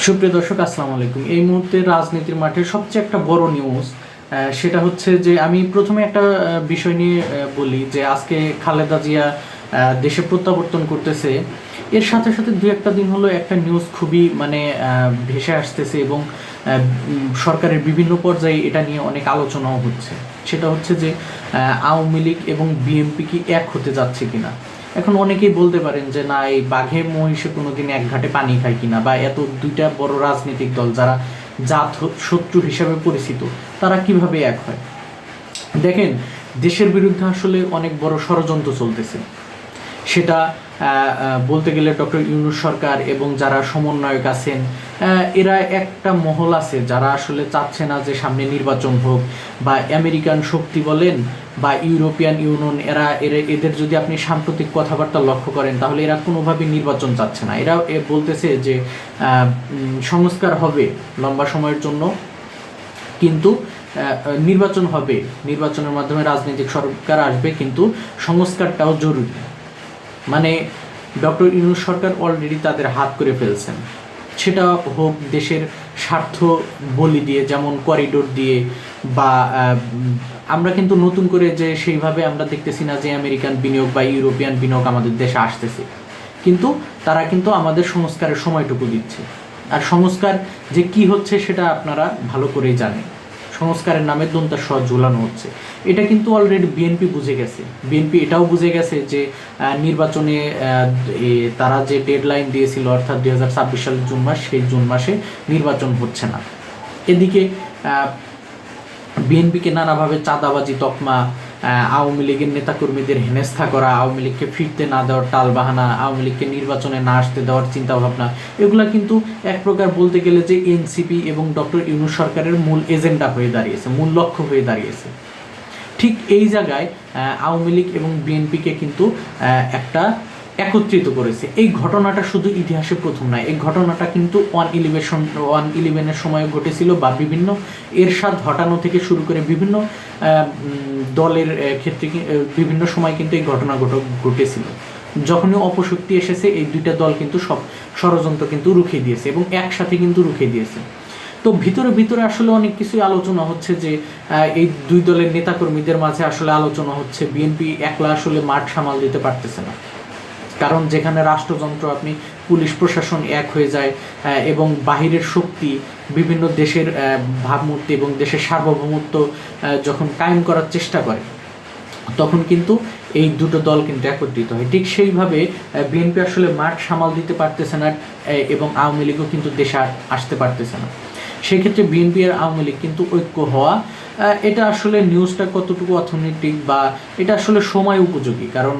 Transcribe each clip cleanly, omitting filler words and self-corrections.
সুপ্রিয় দর্শক, আসসালামু আলাইকুম। এই মুহূর্তে রাজনীতির মাঠে সবচেয়ে একটা বড় নিউজ, সেটা হচ্ছে যে আমি প্রথমে একটা বিষয় নিয়ে বলি যে আজকে খালেদা জিয়া দেশে প্রত্যাবর্তন করতেছে। এর সাথে সাথে দু একটা দিন হলো একটা নিউজ খুবই ভেসে আসতেছে এবং সরকারের বিভিন্ন পর্যায়ে এটা নিয়ে অনেক আলোচনাও হচ্ছে। সেটা হচ্ছে যে আওয়ামী লীগ এবং বিএনপি কি এক হতে যাচ্ছে কিনা। এখন অনেকেই বলতে পারেন যে না, এই বাঘে মহিষে কোনোদিন এক ঘাটে পানি খায় কিনা, বা এত দুইটা বড় রাজনৈতিক দল যারা জাত শত্রু হিসাবে পরিচিত তারা কিভাবে এক হয়। দেখেন, দেশের বিরুদ্ধে আসলে অনেক বড় ষড়যন্ত্র চলতেছে। সেটা বলতে গেলে ডক্টর ইউনূস সরকার এবং যারা সমন্বয়ক আছেন, এরা একটা মহল আছে যারা আসলে চাচ্ছে না যে সামনে নির্বাচন হোক, বা আমেরিকান শক্তি বলেন বা ইউরোপিয়ান ইউনিয়ন, এদের যদি আপনি সাম্প্রতিক কথাবার্তা লক্ষ্য করেন তাহলে এরা কোনোভাবেই নির্বাচন চাচ্ছে না। এরা বলতেছে যে সংস্কার হবে লম্বা সময়ের জন্য, কিন্তু নির্বাচন হবে, নির্বাচনের মাধ্যমে রাজনৈতিক সরকার আসবে, কিন্তু সংস্কারটাও জরুরি। মানে ডক্টর ইউনূস সরকার অলরেডি তাদের হাত করে ফেলছেন। সেটা হোক দেশের স্বার্থ বলি দিয়ে, যেমন করিডোর দিয়ে, বা আমরা কিন্তু নতুন করে যে সেইভাবে আমরা দেখতেছি না যে আমেরিকান বিনিয়োগ বা ইউরোপিয়ান বিনিয়োগ আমাদের দেশে আসতেছে, কিন্তু তারা কিন্তু আমাদের সংস্কারের সময়টুকু দিচ্ছে। আর সংস্কার যে কি হচ্ছে সেটা আপনারা ভালো করেই জানেন। সংস্কারের নামে দন্তার স্বর ঝুলানো হচ্ছে। এটা কিন্তু অলরেডি বিএনপি বুঝে গেছে। বিএনপি এটাও বুঝে গেছে যে নির্বাচনে তারা যে ডেডলাইন দিয়েছিল, অর্থাৎ 2026 সালের জুন মাস, সেই জুন মাসে নির্বাচন হচ্ছে না। এদিকে বিএনপিকে নানাভাবে চাঁদাবাজি তকমা, আওয়ামী লীগের নেতাকর্মীদের হেনস্থা করা, আওয়ামী লীগকে ফিরতে না দেওয়ার টালবাহানা, আওয়ামী লীগকে নির্বাচনে না আসতে দেওয়ার চিন্তাভাবনা, এগুলা কিন্তু এক প্রকার বলতে গেলে যে এনসিপি এবং ডক্টর ইউনূস সরকারের মূল এজেন্ডা হয়ে দাঁড়িয়েছে, মূল লক্ষ্য হয়ে দাঁড়িয়েছে। ঠিক এই জায়গায় আওয়ামী লীগ এবং বিএনপিকে কিন্তু একটা একত্রিত করেছে। এই ঘটনাটা শুধু ইতিহাসে প্রথম নয়, এই ঘটনাটা কিন্তু 1/11 সময় ঘটেছিল, বা বিভিন্ন এরশাদ হটানো থেকে শুরু করে বিভিন্ন দলের ক্ষেত্রে বিভিন্ন সময় কিন্তু এই ঘটনা ঘটেছিল। যখনই অপশক্তি এসেছে, এই দুইটা দল কিন্তু সব ষড়যন্ত্র কিন্তু রুখে দিয়েছে এবং একসাথে কিন্তু রুখে দিয়েছে। তো ভিতরে ভিতরে আসলে অনেক কিছুই আলোচনা হচ্ছে যে এই দুই দলের নেতাকর্মীদের মাঝে আসলে আলোচনা হচ্ছে বিএনপি একলা আসলে মাঠ সামাল দিতে পারতেছে না। কারণ যেখানে রাষ্ট্রযন্ত্র, আপনি পুলিশ প্রশাসন এক হয়ে যায় এবং বাহিরের শক্তি বিভিন্ন দেশের ভাবমূর্তি এবং দেশের সার্বভৌমত্ব যখন কায়েম করার চেষ্টা করে, তখন কিন্তু এই দুটো দল কিন্তু একত্রিত হয়। ঠিক সেইভাবে বিএনপি আসলে মাঠ সামাল দিতে পারতেছে না এবং আওয়ামী লীগও কিন্তু দেশে আসতে পারতেছে না। সেক্ষেত্রে বিএনপি আর আওয়ামী লীগ কিন্তু ঐক্য হওয়া, এটা আসলে নিউজটা কতটুকু অর্থনৈতিক বা এটা আসলে সময় উপযোগী, কারণ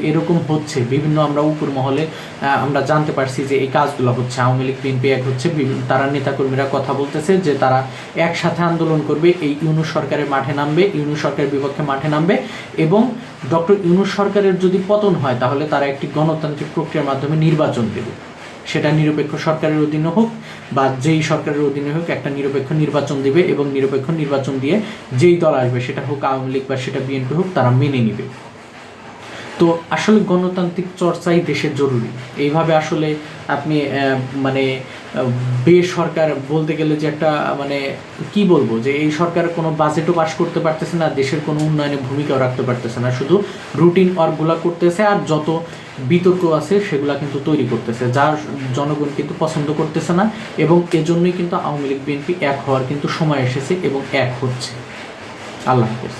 এরকম হচ্ছে বিভিন্ন, আমরা উপর মহলে আমরা জানতে পারছি যে এই কাজগুলো হচ্ছে, আওয়ামী লীগ বিএনপি এক হচ্ছে, তারা নেতাকর্মীরা কথা বলতেছে যে তারা একসাথে আন্দোলন করবে, এই ইউনূস সরকারের মাঠে নামবে, ইউনূস সরকারের বিপক্ষে মাঠে নামবে, এবং ডক্টর ইউনূস সরকারের যদি পতন হয় তাহলে তারা একটি গণতান্ত্রিক প্রক্রিয়ার মাধ্যমে নির্বাচন দেবে। সেটা নিরপেক্ষ সরকারের অধীনে হোক বা যেই সরকারের অধীনে হোক, একটা নিরপেক্ষ নির্বাচন দিবে এবং নিরপেক্ষ নির্বাচন দিয়ে যেই দল আসবে, সেটা হোক আওয়ামী লীগ বা সেটা বিএনপি হোক, তারা মেনে নিবে। তো আসলে গণতান্ত্রিক চর্চাই দেশের জরুরি। এইভাবে আসলে আপনি বেসরকার বলতে গেলে যে একটা কি বলবো, যে এই সরকার কোনো বাজেটও পাস করতে পারতেছে না, দেশের কোনো উন্নয়নে ভূমিকাও রাখতে পারতেছে না, শুধু রুটিন ওয়ার্কগুলো করতেছে আর যত বিতর্ক আছে সেগুলা কিন্তু তৈরি করতেছে, যা জনগণ কিন্তু পছন্দ করতেছে না। এবং এজন্যই কিন্তু আওয়ামী লীগ বিএনপি এক হওয়ার কিন্তু সময় এসেছে এবং এক হচ্ছে। আল্লাহ হাফেজ।